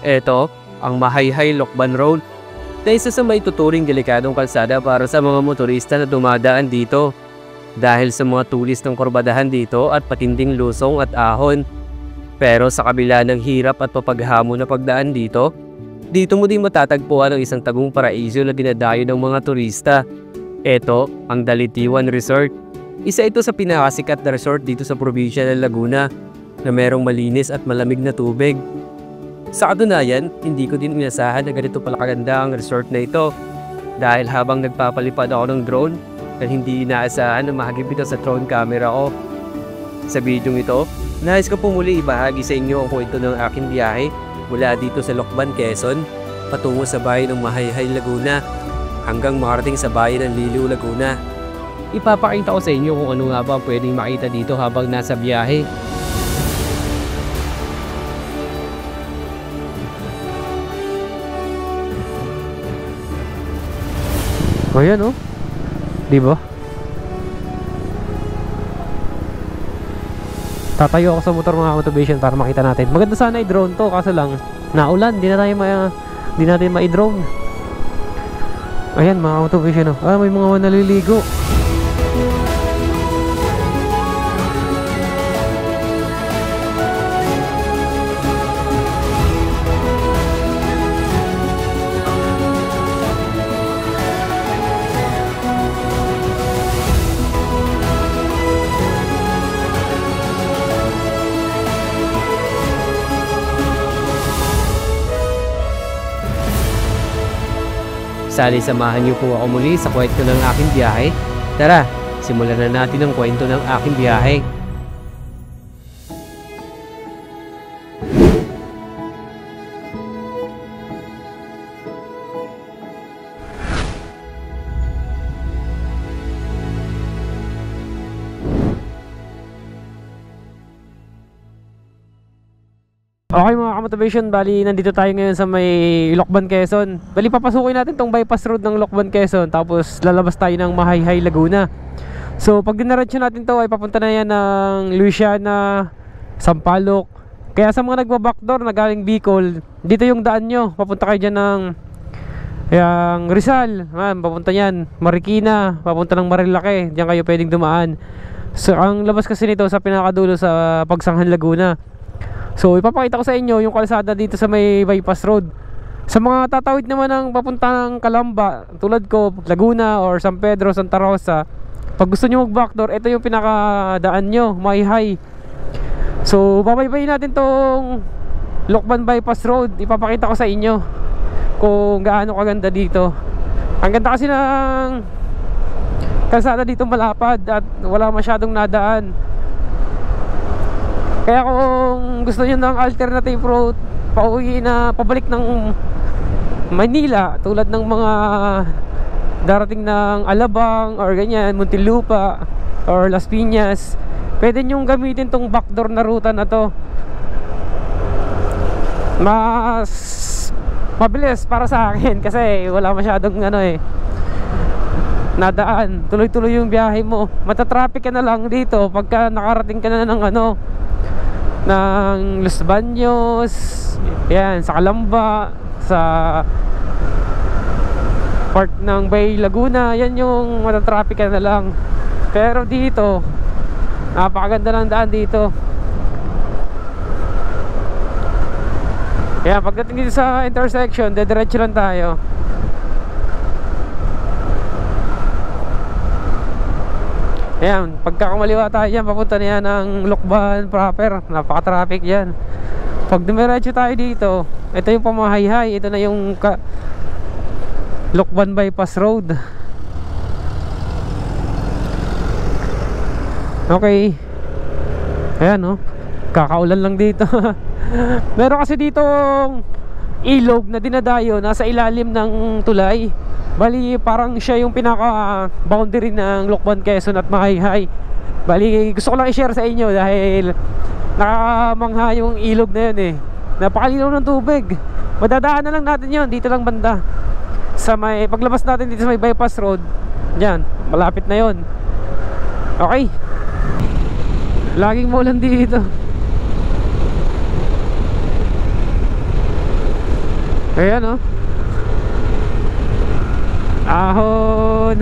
Eto, ang Mahayhay Lokban Road na isa sa may tuturing delikadong kalsada para sa mga motorista na dumadaan dito dahil sa mga tulis ng kurbadahan dito at patinding lusong at ahon. Pero sa kabila ng hirap at papaghamon na pagdaan dito mo din matatagpuan ang isang tagong paraiso na dinadayo ng mga turista. Eto, ang Dalitiwan Resort. Isa ito sa pinakasikat na resort dito sa probinsya ng Laguna na merong malinis at malamig na tubig. Sa katunayan, hindi ko din inasahan na ganito pala kaganda ang resort na ito dahil habang nagpapalipad ako ng drone na hindi inaasahan na mahagip ito sa drone camera ko. Sa video ito, nais ko po muli ibahagi sa inyo ang kwento ng aking biyahe mula dito sa Lokban, Quezon patungo sa bayan ng Mahayhay, Laguna hanggang makarating sa bayan ng Liliw, Laguna. Ipapakita ko sa inyo kung ano nga ba pwedeng makita dito habang nasa biyahe. O yan o, diba? Tatayo ako sa motor mga motivation para makita natin. Maganda sana i-drone to, kaso lang naulan, di natin ma-drone. Ayan mga motivation o. May mga naliligo. Sali samahan niyo po ako muli sa kwento ng aking biyahe. Tara, simulan na natin ang kwento ng aking biyahe. Okay mga ka-motivation, bali nandito tayo ngayon sa may Lokban, Quezon. Bali papasukin natin tong bypass road ng Lokban, Quezon, tapos lalabas tayo ng Mahayhay, Laguna. So pag dinaretso natin to ay papunta na yan ng Luisiana, Sampaloc. Kaya sa mga nagba-backdoor na galing Bicol, dito yung daan nyo. Papunta kayo dyan ng Rizal, papunta yan Marikina, papunta ng Marilake. Diyan kayo pwedeng dumaan. So ang labas kasi nito sa pinakadulo sa Pagsanghan, Laguna. So ipapakita ko sa inyo yung kalsada dito sa may bypass road. Sa mga tatawid naman ng papunta ng Calamba, tulad ko, Laguna or San Pedro, Santa Rosa, pag gusto nyo mag-backdoor, ito yung pinakadaan nyo, Mahayhay. So babaybayin natin tong Lokban bypass road. Ipapakita ko sa inyo kung gaano kaganda dito. Ang ganda kasi ng kalsada dito, malapad at wala masyadong nadaan. Kaya kung gusto nyo ng alternative route, pauwi na pabalik ng Manila, tulad ng mga darating ng Alabang or ganyan, Muntinlupa or Las Piñas, pwede nyong gamitin tong backdoor na ruta na to. Mas mabilis para sa akin kasi wala masyadong nadaan. Tuloy-tuloy yung biyahe mo. Matatraffic ka na lang dito pagka nakarating ka na ng ng Los Baños, yan, sa Calamba, sa part ng Bay Laguna, yan yung matatraffic ka na lang. Pero dito napakaganda ng daan dito. Yan, pagdating dito sa intersection, dediretso lang tayo. Ayan, pagkakamaliwa tayo yan, papunta na yan ng Lokban proper. Napaka-traffic yan. Pag dumiretso tayo dito, ito yung Pamahayhay. Ito na yung Lokban bypass road. Okay. Ayan kakaulan lang dito. Meron kasi dito ilog na dinadayo, nasa ilalim ng tulay. Bali parang siya yung pinaka boundary ng Lokban, Quezon at Mahayhay. Bali gusto ko lang i-share sa inyo dahil nakakamangha yung ilog na yun Napakalinaw ng tubig. Madadaan na lang natin yun, dito lang banda sa may, paglabas natin dito sa may bypass road. Diyan, malapit na yun. Okay. Laging maulan dito. Ayan oh. Ahon.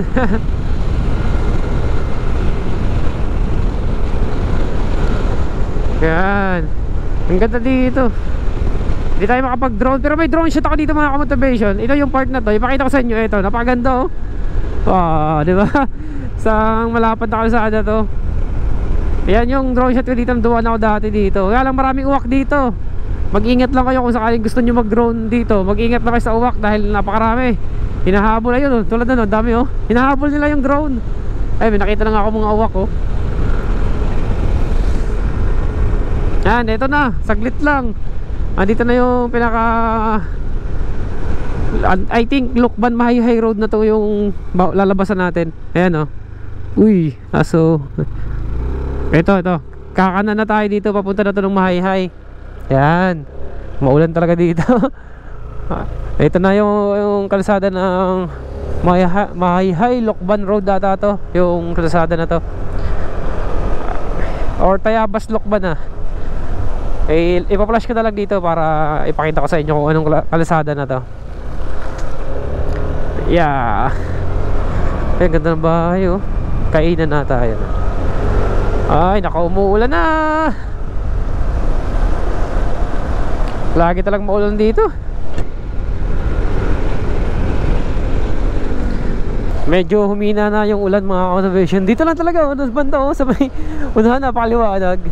Ayan. Ang ganda dito. Hindi tayo makapag-drone, pero may drone shot ako dito mga ka-motivation. Ito yung part na to, ipakita ko sa inyo. Ito, napakaganda oh. Di ba? Sang malapad na kalsada to. Ayan yung drone shot ko dito. Duwan ako dati dito. Kaya lang maraming uwak dito. Mag-ingat lang kayo kung sakaling gusto nyo mag-drone dito. Mag-ingat lang kayo sa uwak dahil napakarami. Hinahabol, ayun oh, tulad na no, dami oh. Hinahabol nila yung drone. Ay, may nakita lang ako mga uwak oh. Yan, ito na, saglit lang. Andito na yung pinaka, I think Lukban Mahayhay Road na to yung lalabasan natin. Ayan oh. Uy, aso. Ito. Kakanan na tayo dito, papunta na to ng Mahayhay. Ayan. Maulan talaga dito. Ito na yung kalsada ng Mahayhay Lukban Road data to. Yung kalsada na to. Or Tayabas Lukban na. Ipa-flash ko na lang dito para ipakita ko sa inyo kung anong kalsada na to. Yeah. Ay, ganda ng bahay oh. Kainan na tayo. Ay, umuulan na. Lagi talagang maulan dito. Medyo humina na yung ulan mga ka-motivation. Dito lang talaga oh, banda oh, sa may unahan na pakaliwanag.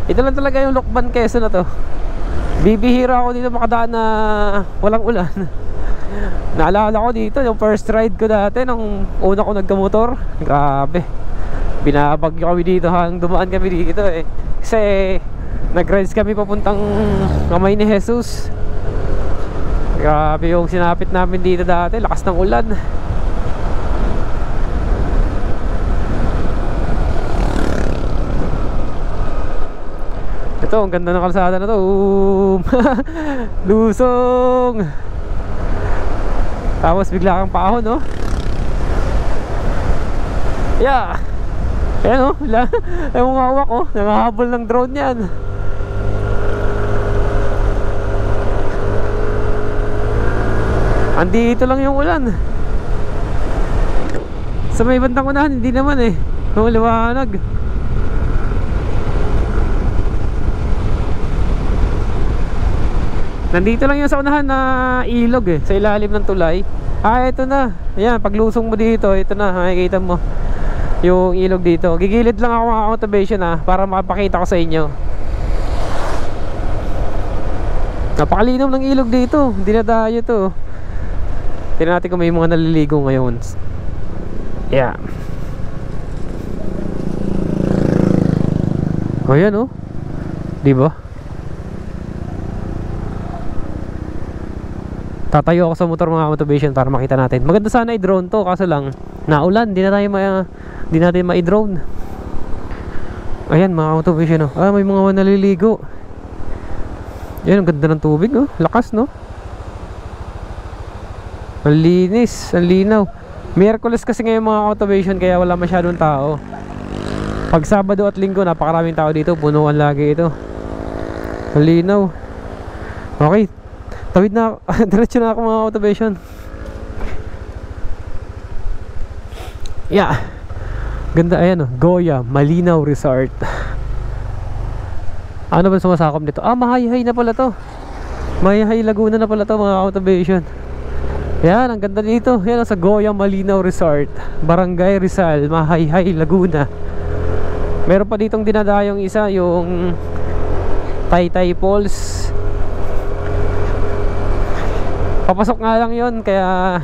Ito lang talaga yung Lukban, Quezon na to. Bibihira ako dito makadaan na walang ulan. Naalala ko dito yung first ride ko dati nung una ko nagkamotor. Grabe, binabagyo kami dito hanggang dumaan kami dito eh. Kasi nag-rides kami papuntang Kamay ni Jesus. Grabe yung sinapit namin dito dati, lakas ng ulan. Ito, ang ganda ng kalsada na to. Lusong. Tapos bigla kang paahon no. Yeah. Ayan oh, ay mga hawak oh, nangahabol ng drone yan. Andito lang yung ulan. Sa may bandang unahan, hindi naman eh. Liwanag. Nandito lang yung sa unahan na ilog eh, sa ilalim ng tulay. Ito na. Ayan, paglusong mo dito, ito na, makikita mo yung ilog dito. Gigilid lang ako mga motivation para makapakita ko sa inyo. Napakalinaw ng ilog dito, hindi na dayo to. Tingnan natin kung may mga naliligo ngayon. Yeah. O yan oh, diba? Tatayo ako sa motor mga motivation para makita natin. Maganda sana i-drone to, kaso lang naulan, di natin ma-drone. Ayan mga motivation oh. May mga naliligo. Yan, ang ganda ng tubig oh. Lakas no. Ang linis, ang linaw. Miyerkules kasi ngayon mga motivation, kaya wala masyadong tao. Pag Sabado at Linggo, napakaraming tao dito. Punuan lagi ito. Ang linaw. Okay, tawid na. Diretso na ako mga motivation. Yeah. Ganda, ayan oh. Goya Malinaw Resort. Ano ba sumasakop nito? Mahayhay na pala to. Mahayhay Laguna na pala to mga motivation. Yan, ang ganda dito. Yan sa Goya Malinaw Resort, Barangay Rizal, Mahayhay, Laguna. Meron pa ditong dinadayong isa, yung Taytay Falls. Papasok nga lang yon, kaya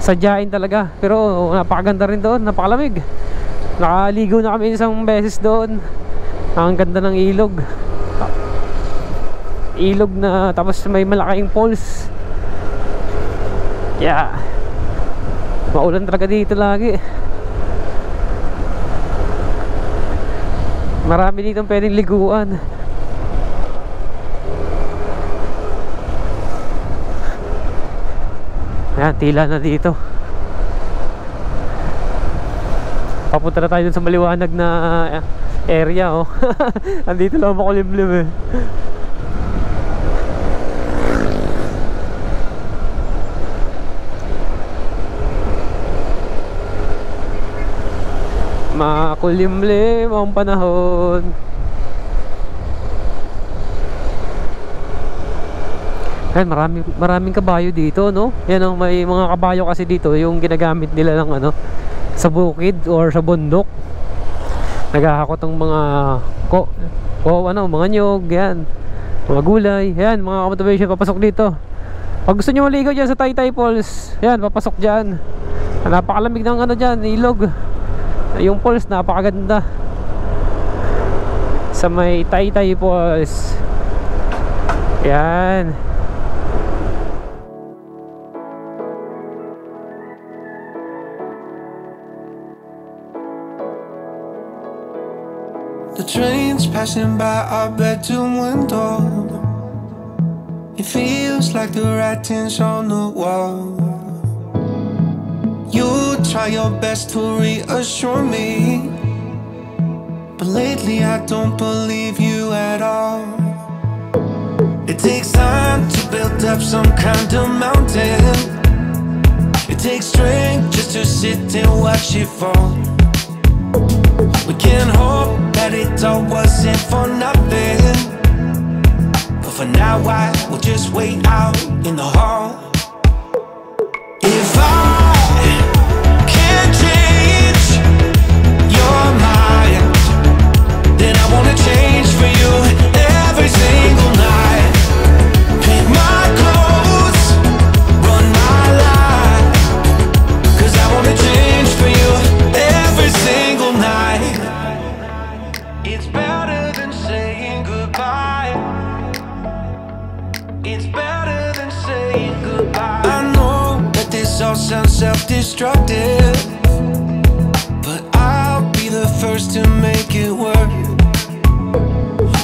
sadyain talaga. Pero napakaganda rin doon, napakalamig. Nakaligo na kami isang beses doon. Ang ganda ng ilog. Ilog na, tapos may malaking falls. Yeah. Maulan talaga dito lagi. Marami dito pwedeng liguan. Ayan, tila na dito. Papunta na tayo dun sa maliwanag na area oh. Andito lang makulimlim eh. Makulimlim ang panahon. Ayan, maraming kabayo dito, no? Yan, oh, may mga kabayo kasi dito yung ginagamit nila ng ano, sa bukid or sa bundok. Naghahakot ng mga mga nyog, yan, mga gulay, yan, mga motivation papasok dito. Pag gusto nyo maligaw dyan sa Taytay Falls, yan, papasok dyan. Napakalamig ng ano dyan, ilog. Yung falls, napakaganda. Sa may Taytay Falls. Yan. The train's passing by our bedroom window. It feels like the writing's on the wall. You try your best to reassure me, but lately I don't believe you at all. It takes time to build up some kind of mountain. It takes strength just to sit and watch it fall. We can't hope that it all wasn't for nothing, but for now I will just wait out in the hall. If I can't change your mind, then I wanna change for you every single night. Pick my clothes, run my life, 'cause I wanna change for you every single night. It's better than saying goodbye. It's better than saying goodbye. I know that this all sounds self-destructive, but I'll be the first to make it work.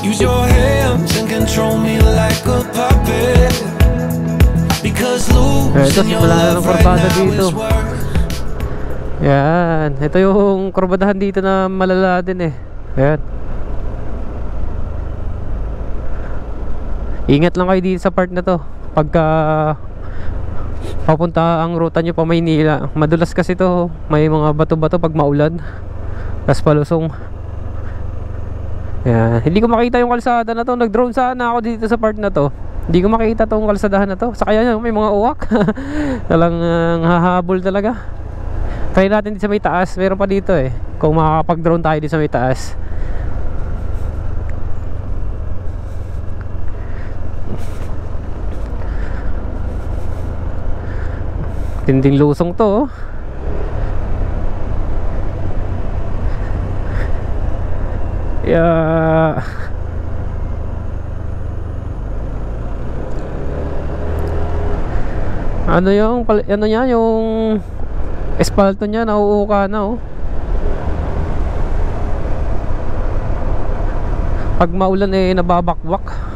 Use your hands and control me like a puppet, because losing your love right now is work. Yan, ito yung kurbadahan dito na malala din eh. Ayan. Ingat lang kayo dito sa part na to pagka papunta ang ruta nyo pa Maynila. Madulas kasi to, may mga bato-bato pag maulan, tas palusong. Ayan. Hindi ko makita yung kalsada na to. Nag-drone sana ako dito sa part na to. Hindi ko makita tong kalsadahan na to. Sa kaya may mga uwak. Talang hahabol talaga. Try natin dito sa may taas. Meron pa dito eh, kung makakapag-drone tayo dito sa may taas. Tinding lusong to, oh. Yeah. Ano niya, yung espalto niya nauuka na, oh. Pag maulan eh nababakwak.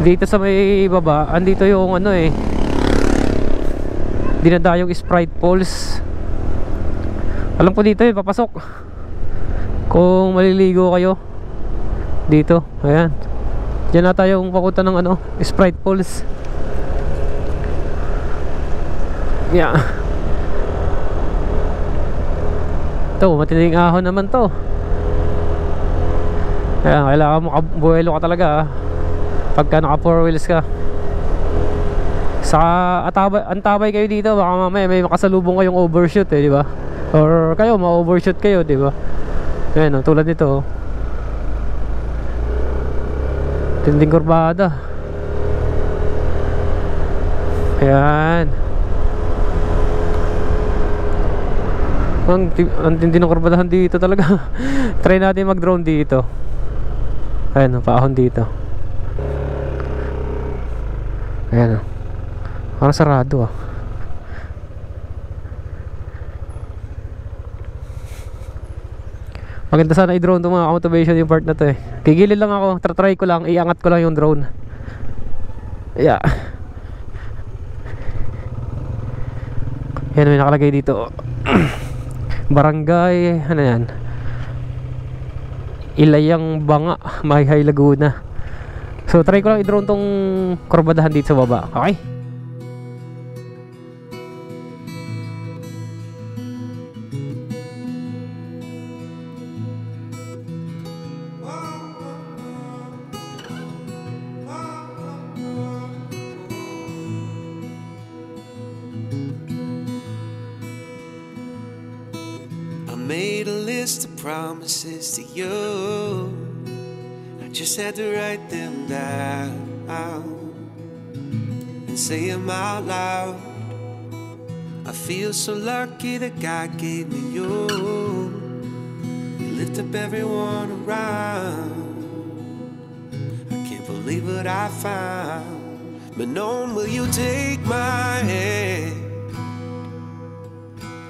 Dito sa may baba, andito yung ano eh, dinadayong Sprite Falls. Alam ko dito eh, papasok kung maliligo kayo dito. Ayan, diyan na tayo papunta ng ano, Sprite Falls. Yeah. Ito, matinding ahon naman to. Ayan, kailangan mo buwelo ka talaga, pagka naka 4 wheels ka. Sa antabay kayo dito, baka mamaya may makasalubong kayong overshoot eh, di ba? Or kayo ma-overshoot kayo, di ba? Ayan, oh, tulad nito, oh. Tinding kurbada. Ayan. Ang tindi ng kurbadahan dito talaga. Try natin mag-drone dito. Ayan, paahon dito. Ayan, parang sarado, ah. Maganda sana i-drone itong mga motivation yung part na to eh. Gigilid lang ako, try ko lang, iangat ko lang yung drone. Yeah. Yan, may nakalagay dito. Barangay, ano yan, Ilayang Banga, Mayhay, Laguna. So try ko lang i-drone tong kurbadahan dito sa baba. Okay? I made a list of promises to you. I just had to write them down and say them out loud. I feel so lucky that God gave me you. You lift up everyone around. I can't believe what I found. But knowing, will you take my hand?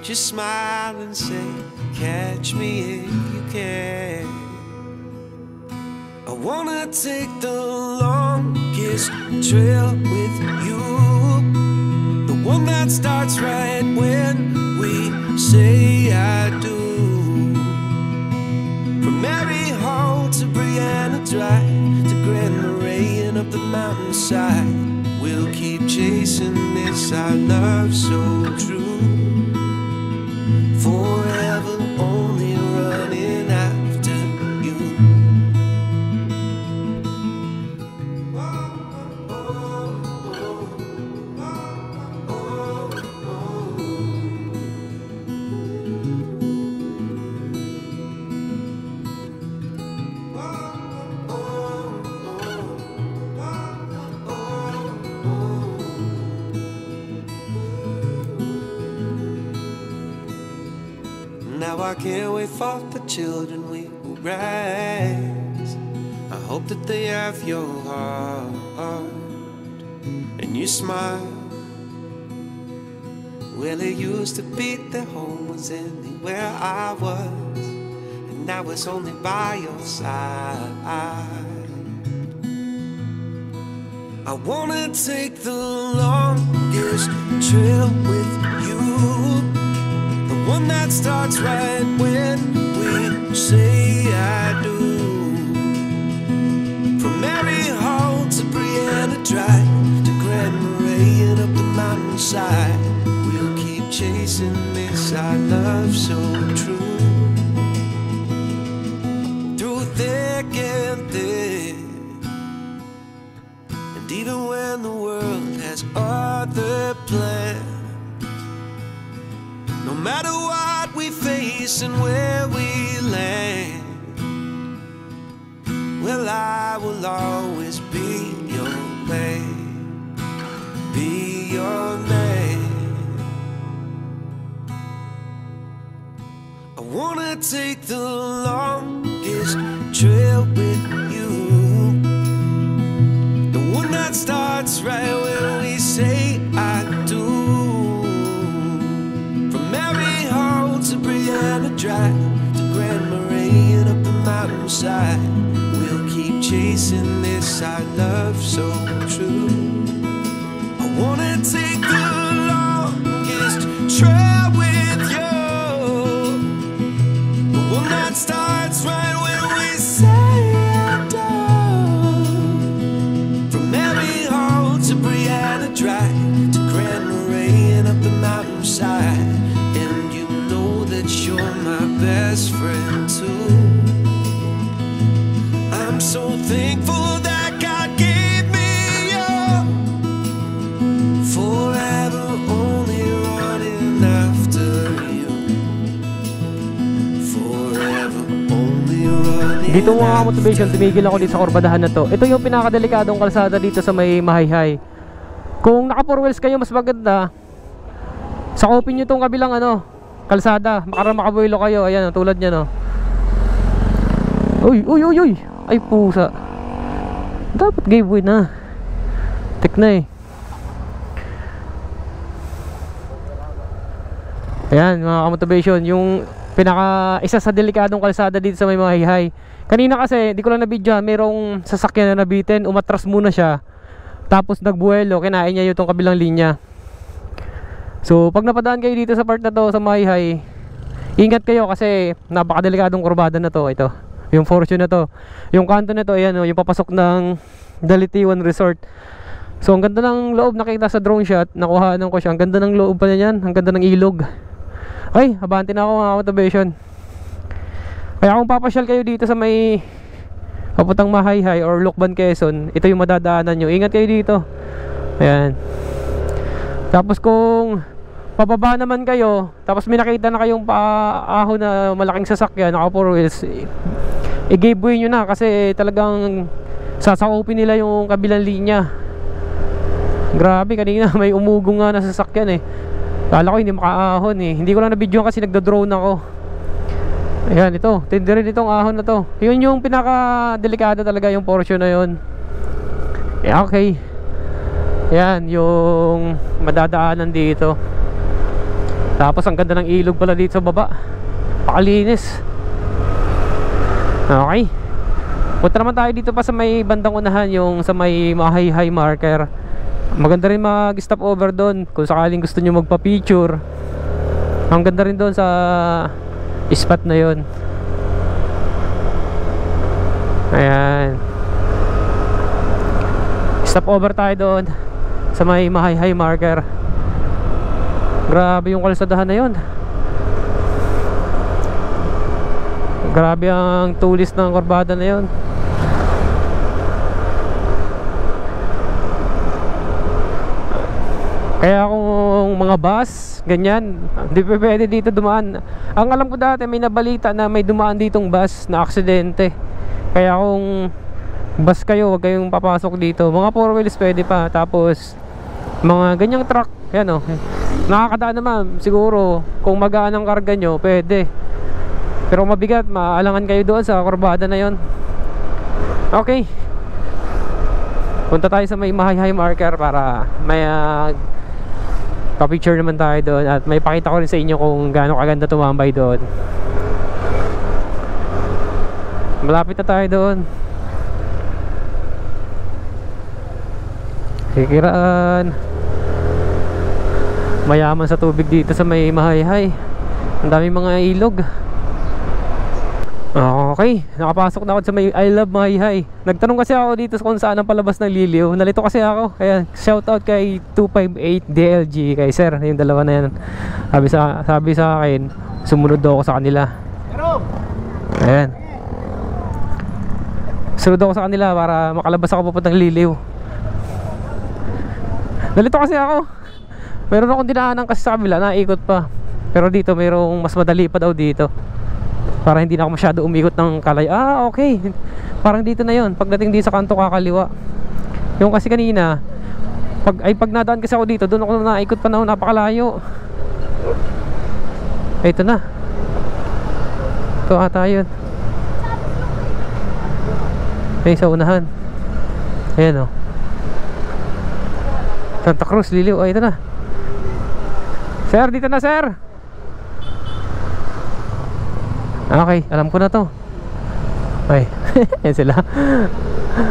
Just smile and say, catch me if you can. I wanna take the longest trail with you, the one that starts right when we say I do. From Mary Hall to Brianna Drive to Grand Marais and up the mountainside, we'll keep chasing this, our love so true. Forever only running after you. Now I can't wait for the children we will raise. I hope that they have your heart and you smile. Well, it used to be their home was anywhere I was, and now it's only by your side. I wanna take the longest trail with you, one that starts right when we say I do. From Mary Hall to Brianna Drive to Grand Marais and up the mountainside, we'll keep chasing this, our love so true. Through thick and thin, and even when the world has other plans, no matter what we face and where we land, well, I will always be your man, be your man. I wanna take the longest trail with you, the one that starts right when we say I do. Brianna Drive to Grand Marais and up the mountainside, we'll keep chasing this, our love so true. I wanna take the longest trail with you, the one that starts right when we say I do. From Mary Hall to Brianna Drive to Grand Marais and up the mountainside, you're my best friend too. I'm so thankful that God gave me you. Forever only running after you. Forever only running. Dito mga motivation, tumigil ako dito sa kurbadahan na to. Ito yung pinakadelikadong kalsada dito sa may Mahayhay. Kung naka 4 wheels kayo, mas maganda sakupin nyo tong kabilang kalsada, makabuelo kayo. Ayan, tulad niya, no. Uy, uy, uy, uy. Ay, pusa. Dapat giveaway na. Tek na eh. Ayan, mga kamotivation, yung isa sa delikadong kalsada dito sa may Mahayhay. Kanina kasi, di ko lang na-video, merong sasakyan na nabitin, umatras muna siya. Tapos nagbuelo, kinain niya yung kabilang linya. So pag napadaan kayo dito sa part na to sa Mahayhay, ingat kayo kasi napakadelikadong kurbada na to. Ito, yung fortune na to, yung kanto na to, ayan, yung papasok ng Dalitiwan Resort. So ang ganda ng loob, nakita sa drone shot, nakuhanan ko siya. Ang ganda ng loob pa niyan, ang ganda ng ilog. Okay, abante na ako mga motivation. Kaya kung papasyal kayo dito sa may papuntang Mahayhay or Lukban, Quezon, ito yung madadaanan nyo. Ingat kayo dito. Ayan. Tapos kung pababa naman kayo, tapos may nakita na kayong paahon na malaking sasakyan, naka 4 wheels, i-giveaway nyo na kasi talagang sasakupin nila yung kabilang linya. Grabe, kanina may umugong nga na sasakyan eh. Kala ko hindi makaahon eh. Hindi ko lang na-video kasi nagdo-drone ako. Ayan, ito, tindi rin itong ahon na to. Yun yung pinaka-delikado talaga, yung portion na yun. Yeah, okay. Ayan, yung madadaanan dito. Tapos ang ganda ng ilog pala dito sa baba. Pakalinis. Okay. Punta naman tayo dito pa sa may bandang unahan, yung sa may Mahayhay marker. Maganda rin mag-stop over doon kung sakaling gusto nyo magpa-picture. Ang ganda rin doon sa spot na yon. Ayan. Stop over tayo doon sa may Mahayhay marker. Grabe yung kalsadahan na yon. Grabe ang tulis ng kurbada na yon. Kaya kung mga bus, ganyan, hindi pwede dito dumaan. Ang alam ko dati, may nabalita na may dumaan ditong bus na aksidente. Kaya kung bus kayo, huwag kayong papasok dito. Mga 4 wheels pwede pa. Tapos mga ganyang truck, yan o, nakakadaan naman. Siguro kung magaan ang karga nyo, pwede. Pero mabigat, maalangan kayo doon sa kurbada na yon. Okay, punta tayo sa may Mahayhay marker para may pa-picture naman tayo doon. At may pakita ko rin sa inyo kung gaano kaganda tumambay doon. Malapit na tayo doon. Kikiraan. Mayaman sa tubig dito sa may Mahayhay. Ang daming mga ilog. Okay, nakapasok na ako sa may I Love Mahayhay. Nagtanong kasi ako dito kung saan ang palabas ng Liliw. Nalito kasi ako. Kaya shoutout kay 258 DLG, kay sir, yung dalawa na yan. Sabi sa akin, sumunod daw ako sa kanila. Ayan. Sunod ako sa kanila para makalabas ako papuntang Liliw. Nalito kasi ako. Meron akong dinaanan kasi sa kabila, naikot pa. Pero dito mayroong mas madali pa daw dito, para hindi na ako masyado umikot ng kalay. Okay, parang dito na yon. Pagdating dito sa kanto kakaliwa. Yung kasi kanina pag nadaan kasi ako dito, doon ako naikot pa na, napakalayo. Ito na, ito ata yun. Ay, sa unahan. Ayan o, Santa Cruz, Liliw. Ay, ito na. Sir, dito na sir. Okay, alam ko na to. Ay, yan sila.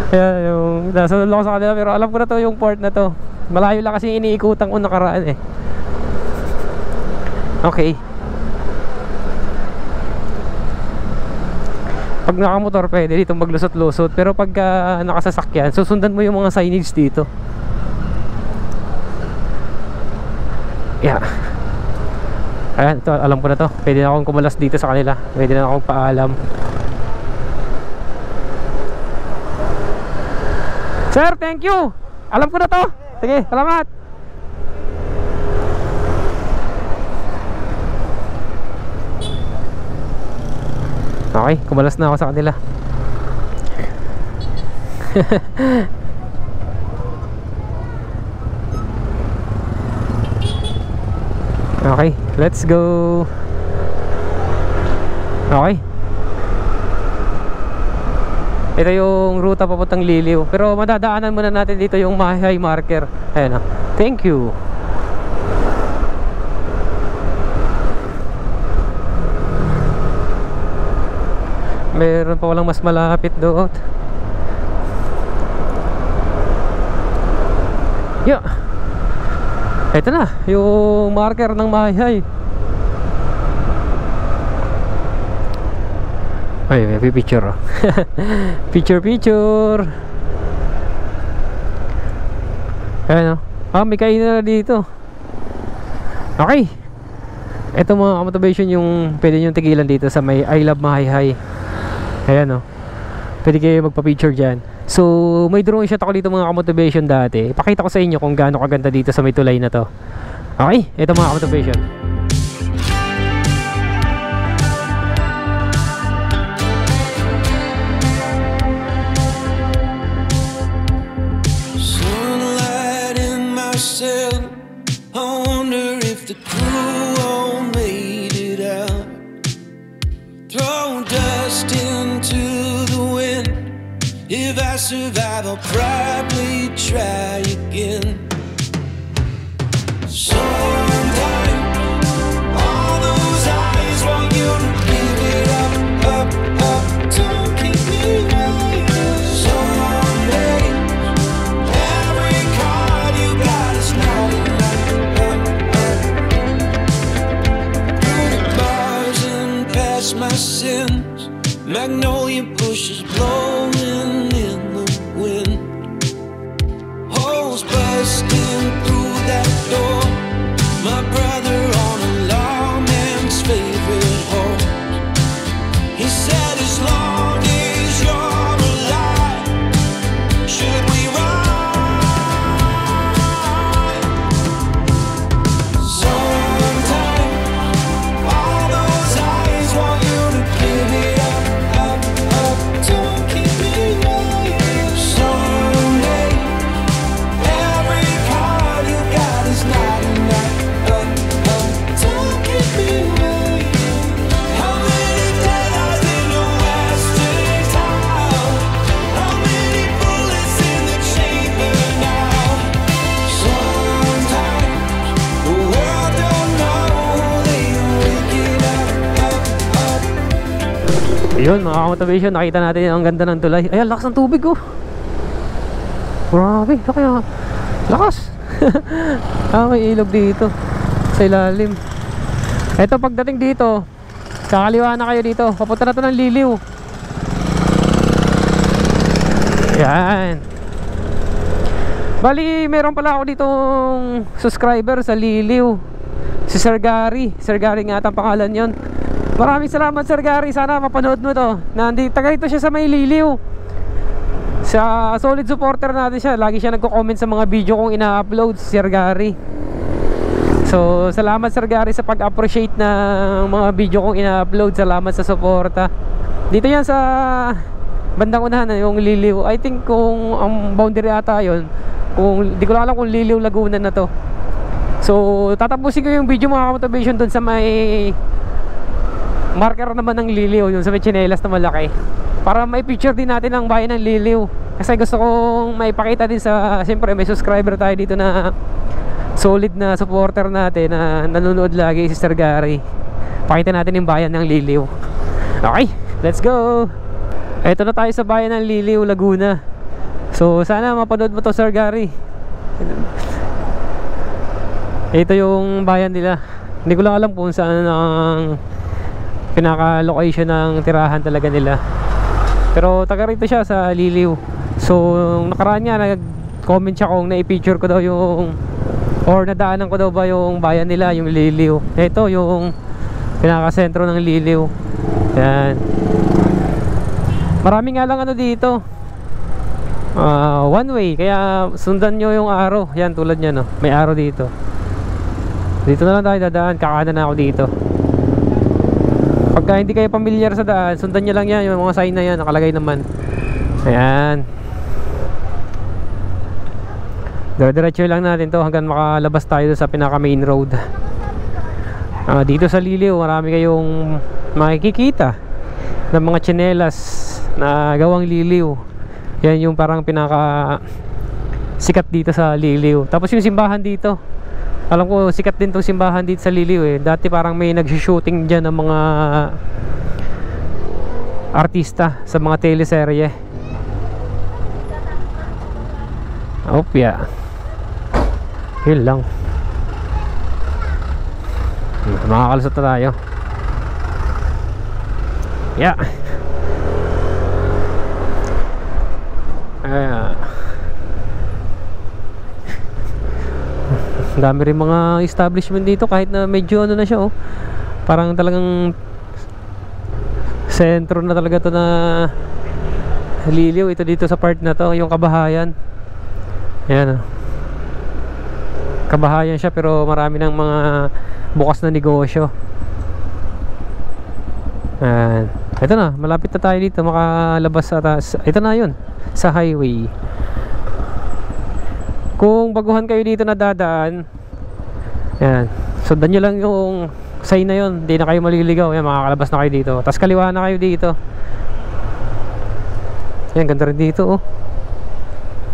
Ayan, yung nasunod lang ako sa kanila, pero alam ko na to, yung port na to. Malayo lang kasi iniikutan ko nakaraan eh. Okay. Pag nakamotor pwede dito maglusot-lusot, pero pag nakasasakyan, susundan mo yung mga signage dito. Yeah. Ayan, ito, alam ko na to. Pwede na akong kumalas dito sa kanila. Pwede na akong paalam. Sir, thank you. Alam ko na to. Sige, salamat. Okay, kumalas na ako sa kanila. Okay, let's go. Okay, ito yung ruta papuntang Liliw. Pero madadaanan muna natin dito yung Mahayhay marker. Ayan o, thank you. Meron pa walang mas malapit doon. Yeah. Ito na, yung marker ng Mahayhay. Ay, may picture oh. Picture. Ayan o. May kainan na dito. Okay. Ito mga motivation yung pwede nyo tigilan dito sa may I Love Mahayhay. Ayan o. Pwede kayo magpa-picture dyan. So may drone shot ako dito mga motivation dati. Ipakita ko sa inyo kung gaano kaganda dito sa may tulay na to. Okay. Ito mga motivation. I wonder if the crew all made it out. Throw dust into the wind. If I survive, I'll probably try again. Sometimes all those eyes want you to give it up, up, up. Don't keep me waiting. Someday every card you got is not enough. My sins, magnolia bushes blowing in the wind, holes busting through that door. My brother on a lawman's favorite horse. He said, as long as you're alive, should we ride? Sometimes all those eyes want you to give it up, up, up. Don't keep me waiting. Someday every card you got is not enough, up, up. Don't keep me waiting. How many deadlines in the western town? How many bullets in the chamber now? Sometimes the world don't know they wake it up, up, up. Yun mga motivation, nakita natin ang ganda ng tulay. Ayan, lakas ng tubig oh. Grabe, kaya lakas. May ilog dito sa ilalim. Eto, pagdating dito, kakaliwa na kayo dito. Papunta na to ng Liliw. Yan. Bali, meron pala ako ditong subscriber sa Liliw, si Sir Gary. Sir Gary nga ang pangalan yon. Maraming salamat Sir Gary. Sana mapanood mo to. Taga ito siya sa may Liliw. Sa solid supporter natin siya. Lagi siya nagko-comment sa mga video kong ina-upload, si Sir Gary. So salamat Sir Gary sa pag-appreciate ng mga video kong ina-upload. Salamat sa suporta. Dito yan sa bandang unahan yung Liliw. I think kung ang boundary ata yun, kung di ko lang alam kung Liliw Laguna na to. So tatapusin ko yung video mga motivation dun sa may marker naman ng Liliw, yung sa may tsinelas na malaki, para may picture din natin ang bayan ng Liliw. Kasi gusto kong maipakita din sa, siyempre may subscriber tayo dito na solid na supporter natin na nanonood lagi, si Sir Gary. Pakita natin yung bayan ng Liliw. Okay, let's go. Eto na tayo sa bayan ng Liliw, Laguna. So sana mapanood mo to Sir Gary. Ito yung bayan nila. Hindi ko lang alam kung saan ang pinaka-location ng tirahan talaga nila. Pero taga rito siya sa Liliw. So nakaraan niya nag-comment siya kung na-picture ko daw yung, or nadaanan ko daw ba yung bayan nila, yung Liliw. Ito yung pinaka-sentro ng Liliw. Yan. Marami nga lang ano dito, one way, kaya sundan nyo yung arrow. Yan, tulad nyo no, may arrow dito. Dito na lang tayo dadaan, kakanan na ako dito. Pagka hindi kayo pamilyar sa daan, sundan nyo lang yan, yung mga sign na yan, nakalagay naman. Ayan. Diretso lang natin to hanggang makalabas tayo sa pinaka main road. Dito sa Liliw, marami kayong makikita ng mga tsinelas na gawang Liliw. Yan yung parang pinaka sikat dito sa Liliw. Tapos yung simbahan dito, alam ko sikat din tong simbahan dito sa Liliw eh. Dati parang may nag-shooting dyan ng mga artista sa mga teleserye. Opya. Yun lang. Makakalusot na tayo. Yeah. Ang dami rin mga establishment dito kahit na medyo ano na siya oh. Parang talagang sentro na talaga to na Liliw. Ito dito sa part na to, yung Kabahayan. Ayan oh. Kabahayan siya pero marami ng mga bukas na negosyo. Ayan. Ito na, malapit na tayo dito makalabas sa taas. Ito na yun, sa highway. Kung baguhan kayo dito na dadaan, ayan, sundan nyo lang yung sign na yun, hindi na kayo maliligaw. Ayan, makakalabas na kayo dito. Tapos kaliwa na kayo dito. Ayan, ganda rin dito oh.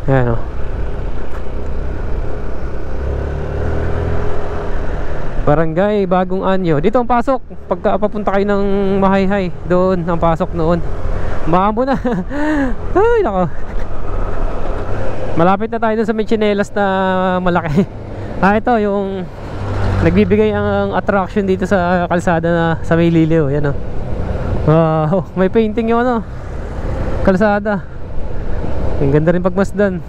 Ayan oh. Barangay Bagong Anyo. Dito ang pasok. Pagka papunta kayo ng Mahayhay, doon ang pasok noon. Maamo na. Ay nako. Malapit na tayo dun sa may tsinelas na malaki. Ito yung nagbibigay ang attraction dito sa kalsada na sa may Liliw. Yan oh. Wow, may painting yung ano, kalsada. Ang ganda rin pagmasdan.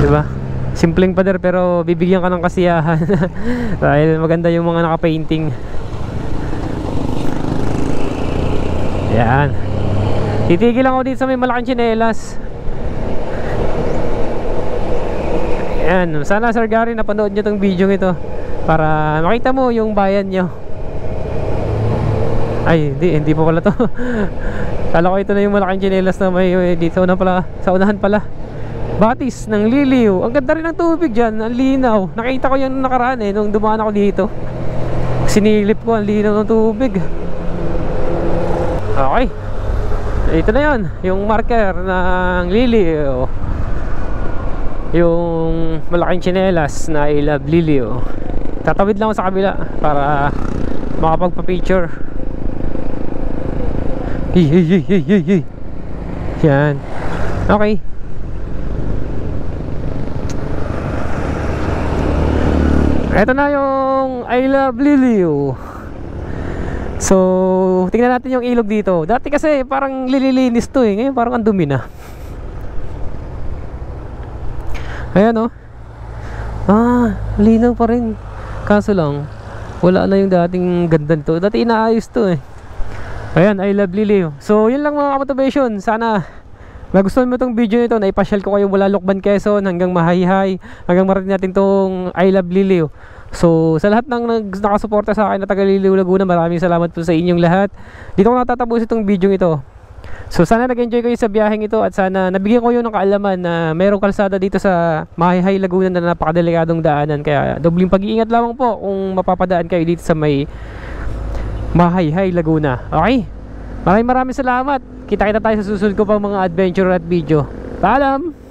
Diba? Simpleng pader pero bibigyan ka ng kasiyahan. Dahil maganda yung mga naka-painting. Yan. Titigil lang ako dito sa may malaking tsinelas. Yan. Sana Sir Gary napanood nyo tong video ito para makita mo yung bayan nyo. Ay hindi pa pala to. Kala ko ito na yung malaking tsinelas na may dito na pala, sa unahan pala. Batis ng Liliw. Ang ganda rin ng tubig dyan. Ang linaw. Nakita ko yan nakaraan eh, nung dumaan ako dito. Sinilip ko, ang linaw ng tubig. Okay. Ito na yun, yung marker ng Liliw. Yung malaking tsinelas na I love Liliw. Tatawid lang ako sa kabila para makapagpa-picture. Hey. Yan. Okay. Ito na yung I love Liliw. So, tingnan natin yung ilog dito. Dati kasi parang lililinis to eh. Ngayon parang ang dumi na. Ayan oh. Linaw pa rin. Kaso lang, wala na yung dating ganda nito. Dati inaayos to eh. Ayan, I love Liliw. So, yun lang mga kamotivation. Sana magustuhan mo itong video nito na ipasyal ko kayo mula Lucban, Quezon hanggang Mahayhay, hanggang marating natin itong I love Liliw. So sa lahat ng nakasuporta sa akin na taga Liliw, Laguna, maraming salamat po sa inyong lahat. Dito ko natatapos itong video ito. So sana nag-enjoy kayo sa biyaheng ito at sana nabigyan ko yung ng kaalaman na mayroong kalsada dito sa Mahayhay, Laguna na napakadelikadong daanan. Kaya dobling pag-iingat lamang po kung mapapadaan kayo dito sa may Mahayhay, Laguna. Okay? Maraming salamat. Kita-kita tayo sa susunod ko pang mga adventure at video. Paalam!